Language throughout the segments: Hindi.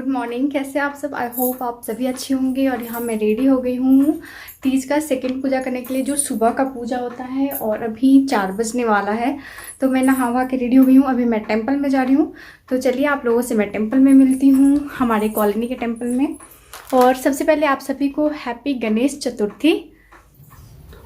Good morning. कैसे आप सब? आई होप आप सभी अच्छे होंगे। और यहाँ मैं रेडी हो गई हूँ तीज का सेकंड पूजा करने के लिए, जो सुबह का पूजा होता है। और अभी 4 बजने वाला है, तो मैं नहा वहा के रेडी हो गई हूँ। अभी मैं टेंपल में जा रही हूँ, तो चलिए आप लोगों से मैं टेंपल में मिलती हूँ, हमारे कॉलोनी के टेंपल में। और सबसे पहले आप सभी को हैप्पी गणेश चतुर्थी।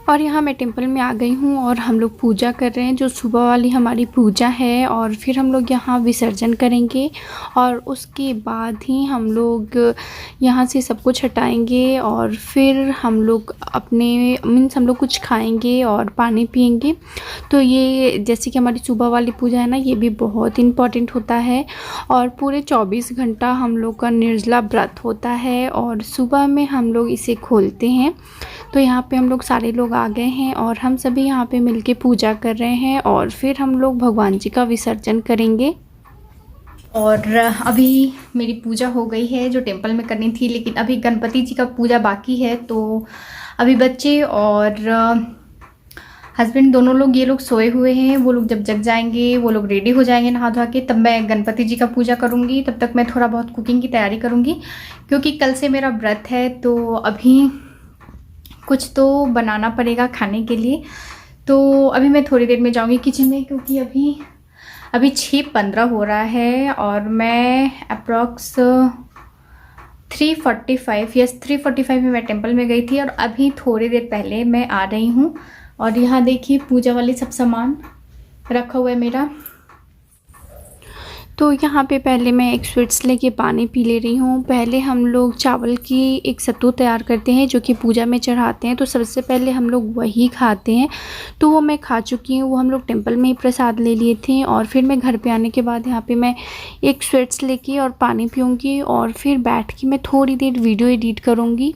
और यहाँ मैं टेंपल में आ गई हूँ और हम लोग पूजा कर रहे हैं, जो सुबह वाली हमारी पूजा है। और फिर हम लोग यहाँ विसर्जन करेंगे और उसके बाद ही हम लोग यहाँ से सब कुछ हटाएंगे। और फिर हम लोग अपने हम लोग कुछ खाएंगे और पानी पिएंगे। तो ये जैसे कि हमारी सुबह वाली पूजा है ना, ये भी बहुत इम्पॉर्टेंट होता है। और पूरे 24 घंटा हम लोग का निर्जला व्रत होता है और सुबह में हम लोग इसे खोलते हैं। तो यहाँ पे हम लोग सारे लोग आ गए हैं और हम सभी यहाँ पे मिलके पूजा कर रहे हैं और फिर हम लोग भगवान जी का विसर्जन करेंगे। और अभी मेरी पूजा हो गई है जो टेंपल में करनी थी, लेकिन अभी गणपति जी का पूजा बाकी है। तो अभी बच्चे और हस्बैंड दोनों लोग, ये लोग सोए हुए हैं। वो लोग जब जग जाएंगे, वो लोग रेडी हो जाएंगे नहा धोआ के, तब मैं गणपति जी का पूजा करूँगी। तब तक मैं थोड़ा बहुत कुकिंग की तैयारी करूँगी, क्योंकि कल से मेरा व्रत है। तो अभी कुछ तो बनाना पड़ेगा खाने के लिए। तो अभी मैं थोड़ी देर में जाऊंगी किचन में, क्योंकि अभी 6:15 हो रहा है और मैं अप्रॉक्स 3:45 में मैं टेंपल में गई थी और अभी थोड़ी देर पहले मैं आ रही हूँ। और यहाँ देखिए पूजा वाली सब सामान रखा हुआ है मेरा। तो यहाँ पे पहले मैं एक स्वीट्स लेके पानी पी ले रही हूँ। पहले हम लोग चावल की एक सत्तू तैयार करते हैं जो कि पूजा में चढ़ाते हैं, तो सबसे पहले हम लोग वही खाते हैं। तो वो मैं खा चुकी हूँ, वो हम लोग टेंपल में ही प्रसाद ले लिए थे। और फिर मैं घर पे आने के बाद यहाँ पे मैं एक स्वीट्स लेके और पानी पीऊँगी और फिर बैठ के मैं थोड़ी देर वीडियो एडिट करूँगी।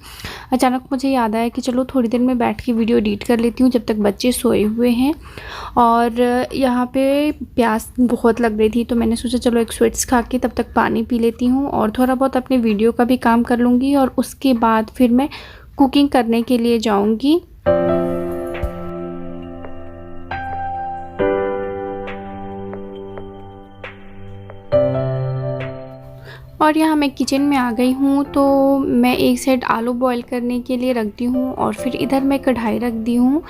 अचानक मुझे याद आया कि चलो थोड़ी देर में बैठ के वीडियो एडिट कर लेती हूँ जब तक बच्चे सोए हुए हैं। और यहाँ पे प्यास बहुत लग रही थी, तो मैंने सोचा चलो एक स्वीट्स खा के तब तक पानी पी लेती हूँ और थोड़ा बहुत अपने वीडियो का भी काम कर लूँगी। और उसके बाद फिर मैं कुकिंग करने के लिए जाऊँगी। और यहाँ मैं किचन में आ गई हूँ, तो मैं एक साइड आलू बॉईल करने के लिए रख दी हूँ और फिर इधर मैं कढ़ाई रख दी हूँ।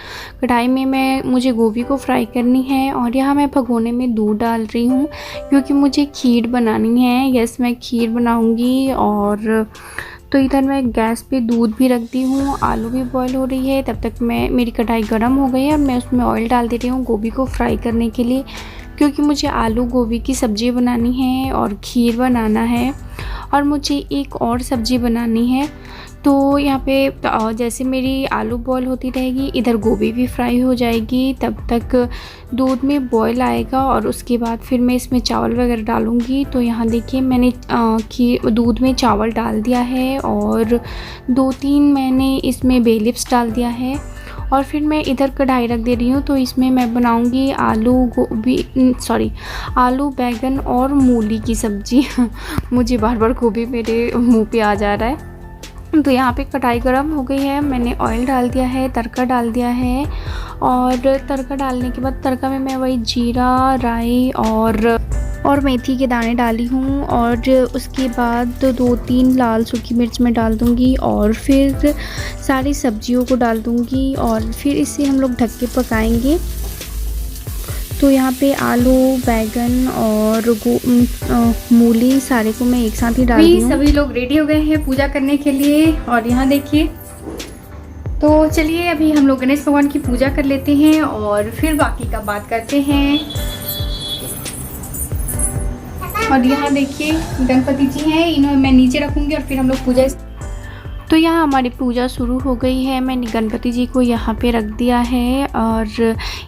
कढ़ाई में मुझे गोभी को फ्राई करनी है और यहाँ मैं भगोने में दूध डाल रही हूँ, क्योंकि मुझे खीर बनानी है। यस, मैं खीर बनाऊँगी। और तो इधर मैं गैस पे दूध भी रख दी हूँ, आलू भी बॉईल हो रही है। तब तक मेरी कढ़ाई गर्म हो गई है और मैं उसमें ऑयल डाल दे रही हूँ गोभी को फ्राई करने के लिए, क्योंकि मुझे आलू गोभी की सब्ज़ी बनानी है और खीर बनाना है और मुझे एक और सब्ज़ी बनानी है। तो यहाँ पे जैसे मेरी आलू बॉईल होती रहेगी, इधर गोभी भी फ्राई हो जाएगी। तब तक दूध में बॉईल आएगा और उसके बाद फिर मैं इसमें चावल वगैरह डालूँगी। तो यहाँ देखिए मैंने दूध में चावल डाल दिया है और 2-3 मैंने इसमें बे लीव्स डाल दिया है। और फिर मैं इधर कढ़ाई रख दे रही हूँ, तो इसमें मैं बनाऊँगी आलू बैंगन और मूली की सब्ज़ी। मुझे बार बार गोभी मेरे मुंह पे आ जा रहा है। तो यहाँ पे कढ़ाई गरम हो गई है, मैंने ऑयल डाल दिया है, तड़का डाल दिया है। और तड़का डालने के बाद तड़का में मैं वही जीरा, राई और मेथी के दाने डाली हूँ। और उसके बाद 2-3 लाल सूखी मिर्च में डाल दूँगी और फिर सारी सब्जियों को डाल दूँगी और फिर इसे हम लोग ढक के पकाएंगे। तो यहाँ पे आलू, बैगन और मूली सारे को मैं एक साथ ही डाल रही हूँ। सभी लोग रेडी हो गए हैं पूजा करने के लिए और यहाँ देखिए। तो चलिए अभी हम लोग गणेश भगवान की पूजा कर लेते हैं और फिर बाकी का बात करते हैं। और यहाँ देखिए गणपति जी हैं, इन्हें मैं नीचे रखूँगी और फिर हम लोग पूजा। तो यहाँ हमारी पूजा शुरू हो गई है, मैंने गणपति जी को यहाँ पे रख दिया है और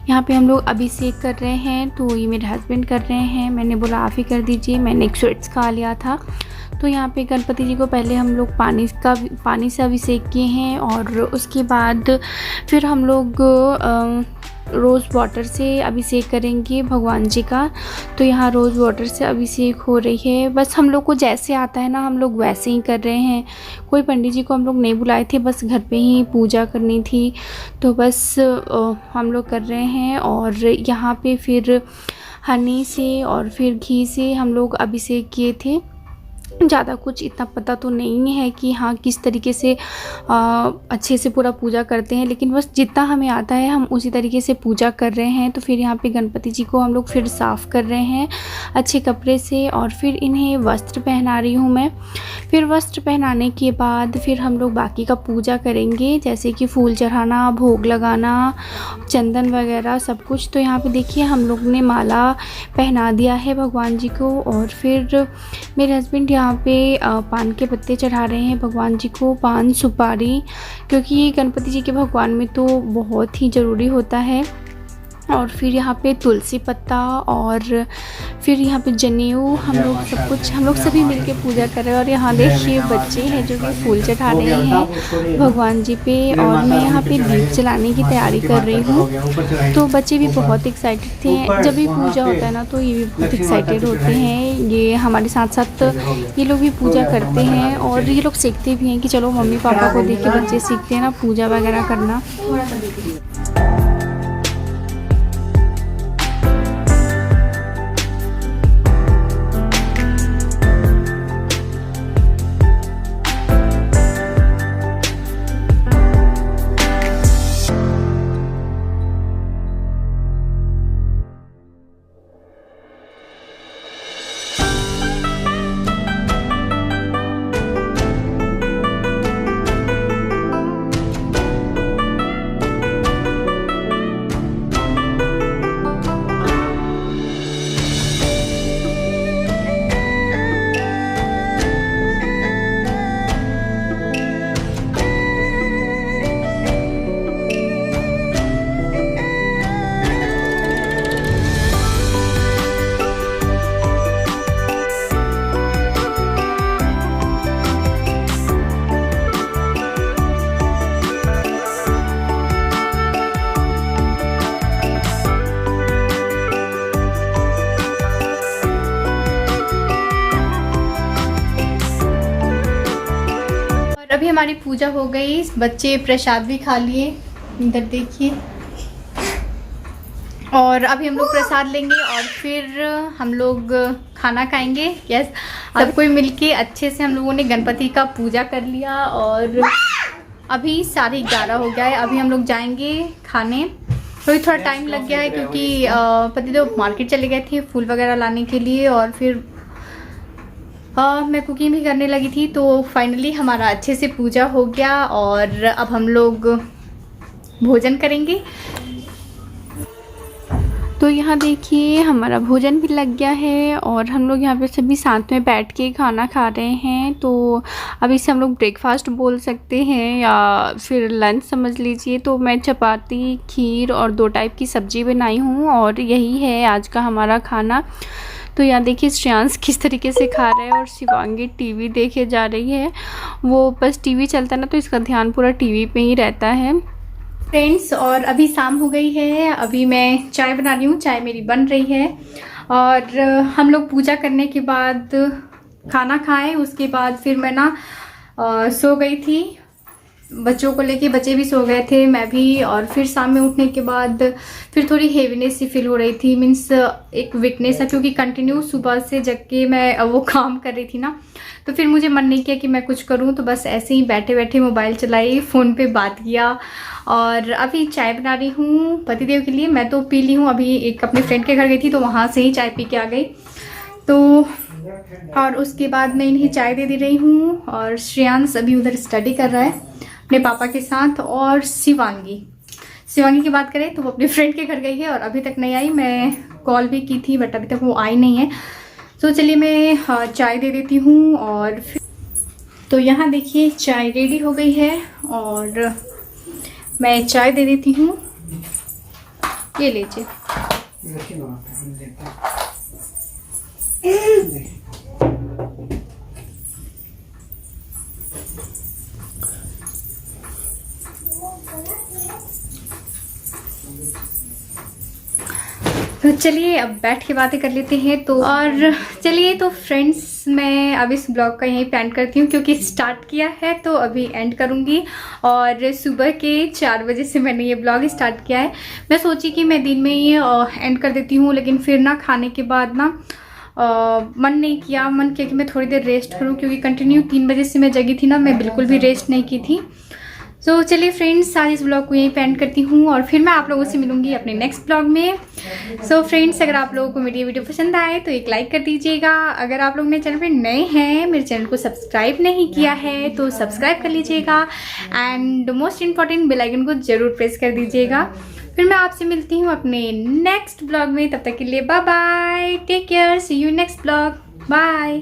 यहाँ पे हम लोग अभिषेक कर रहे हैं। तो ये मेरे हस्बैंड कर रहे हैं, मैंने बोला आप ही कर दीजिए, मैंने एक स्वीट्स खा लिया था। तो यहाँ पे गणपति जी को पहले हम लोग पानी से अभिषेक किए हैं और उसके बाद फिर हम लोग रोज़ वाटर से अभिषेक करेंगे भगवान जी का। तो यहाँ रोज़ वाटर से अभिषेक हो रही है। बस हम लोग को जैसे आता है ना, हम लोग वैसे ही कर रहे हैं। कोई पंडित जी को हम लोग नहीं बुलाए थे, बस घर पे ही पूजा करनी थी, तो बस हम लोग कर रहे हैं। और यहाँ पे फिर हनी से और फिर घी से हम लोग अभिषेक किए थे। ज़्यादा कुछ इतना पता तो नहीं है कि हाँ किस तरीके से अच्छे से पूरा पूजा करते हैं, लेकिन बस जितना हमें आता है हम उसी तरीके से पूजा कर रहे हैं। तो फिर यहाँ पे गणपति जी को हम लोग फिर साफ़ कर रहे हैं अच्छे कपड़े से, और फिर इन्हें वस्त्र पहना रही हूँ मैं। फिर वस्त्र पहनाने के बाद फिर हम लोग बाकी का पूजा करेंगे, जैसे कि फूल चढ़ाना, भोग लगाना, चंदन वगैरह सब कुछ। तो यहाँ पे देखिए हम लोग ने माला पहना दिया है भगवान जी को, और फिर मेरे हस्बैंड यहाँ पे पान के पत्ते चढ़ा रहे हैं भगवान जी को, पान सुपारी, क्योंकि गणपति जी के भगवान में तो बहुत ही ज़रूरी होता है। और फिर यहाँ पे तुलसी पत्ता, और फिर यहाँ पे जनेऊ, हम लोग सब कुछ हम लोग सभी मिलके पूजा कर रहे हैं। और यहाँ देखिए बच्चे हैं जो कि फूल चढ़ा रहे हैं भगवान जी पे, और मैं यहाँ पे दीप जलाने की तैयारी कर रही हूँ। तो बच्चे भी बहुत एक्साइटेड थे, जब भी पूजा होता है ना तो ये भी बहुत एक्साइटेड होते हैं। ये हमारे साथ साथ ये लोग भी पूजा करते हैं, और ये लोग सीखते भी हैं कि चलो मम्मी पापा को देख के बच्चे सीखते हैं ना पूजा वगैरह करना। अभी हमारी पूजा हो गई, बच्चे प्रसाद भी खा लिए, इधर देखिए। और अभी हम लोग प्रसाद लेंगे और फिर हम लोग खाना खाएंगे। यस, सब कोई मिलके अच्छे से हम लोगों ने गणपति का पूजा कर लिया, और अभी 11:30 हो गया है। अभी हम लोग जाएंगे खाने। तो थोड़ा टाइम लग गया है क्योंकि पतिदेव मार्केट चले गए थे फूल वगैरह लाने के लिए, और फिर मैं कुकिंग भी करने लगी थी। तो फाइनली हमारा अच्छे से पूजा हो गया, और अब हम लोग भोजन करेंगे। तो यहाँ देखिए हमारा भोजन भी लग गया है, और हम लोग यहाँ पे सभी साथ में बैठ के खाना खा रहे हैं। तो अब इसे हम लोग ब्रेकफास्ट बोल सकते हैं या फिर लंच समझ लीजिए। तो मैं चपाती, खीर और 2 टाइप की सब्ज़ी बनाई हूँ, और यही है आज का हमारा खाना। तो यहाँ देखिए श्रेयांश किस तरीके से खा रहा है, और शिवांगी टीवी देखे जा रही है। वो बस टीवी चलता है ना तो इसका ध्यान पूरा टीवी पे ही रहता है। फ्रेंड्स, और अभी शाम हो गई है, अभी मैं चाय बना रही हूँ, चाय मेरी बन रही है। और हम लोग पूजा करने के बाद खाना खाएं, उसके बाद फिर मैं ना सो गई थी बच्चों को लेके। बच्चे भी सो गए थे, मैं भी। और फिर शाम में उठने के बाद फिर थोड़ी हेवीनेस सी फील हो रही थी, मीन्स एक वीकनेस है, क्योंकि कंटिन्यू सुबह से जग के मैं वो काम कर रही थी ना। तो फिर मुझे मन नहीं किया कि मैं कुछ करूं, तो बस ऐसे ही बैठे बैठे मोबाइल चलाई, फ़ोन पे बात किया। और अभी चाय बना रही हूँ पतिदेव के लिए। मैं तो पी ली हूँ, अभी एक अपने फ्रेंड के घर गई थी तो वहाँ से ही चाय पी के आ गई। तो और उसके बाद मैं इन्हें चाय दे रही हूँ, और श्रेयांश अभी उधर स्टडी कर रहा है अपने पापा के साथ। और शिवांगी की बात करें तो वो अपने फ्रेंड के घर गई है और अभी तक नहीं आई। मैं कॉल भी की थी बट अभी तक वो आई नहीं है। तो चलिए मैं चाय दे देती हूँ। और फिर तो यहाँ देखिए चाय रेडी हो गई है, और मैं चाय दे देती हूँ। ये लीजिए। तो चलिए अब बैठ के बातें कर लेते हैं। तो और चलिए तो फ्रेंड्स, मैं अब इस ब्लॉग का यहीं पे एंड करती हूँ, क्योंकि स्टार्ट किया है तो अभी एंड करूँगी। और सुबह के 4 बजे से मैंने ये ब्लॉग स्टार्ट किया है। मैं सोची कि मैं दिन में ही एंड कर देती हूँ, लेकिन फिर ना खाने के बाद ना मन नहीं किया, मन किया कि मैं थोड़ी देर रेस्ट करूं, क्योंकि कंटिन्यू 3 बजे से मैं जगी थी ना, मैं बिल्कुल भी रेस्ट नहीं की थी। सो चलिए फ्रेंड्स, आज इस ब्लॉग को यहीं पे एंड करती हूँ और फिर मैं आप लोगों से मिलूंगी अपने नेक्स्ट ब्लॉग में। सो फ्रेंड्स, अगर आप लोगों को मेरी वीडियो पसंद आए तो एक लाइक कर दीजिएगा। अगर आप लोग मेरे चैनल पे नए हैं, मेरे चैनल को सब्सक्राइब नहीं किया है तो सब्सक्राइब कर लीजिएगा and most important bell icon को जरूर प्रेस कर दीजिएगा। फिर मैं आपसे मिलती हूँ अपने नेक्स्ट ब्लॉग में। तब तक के लिए bye bye, take care, see you next blog, bye.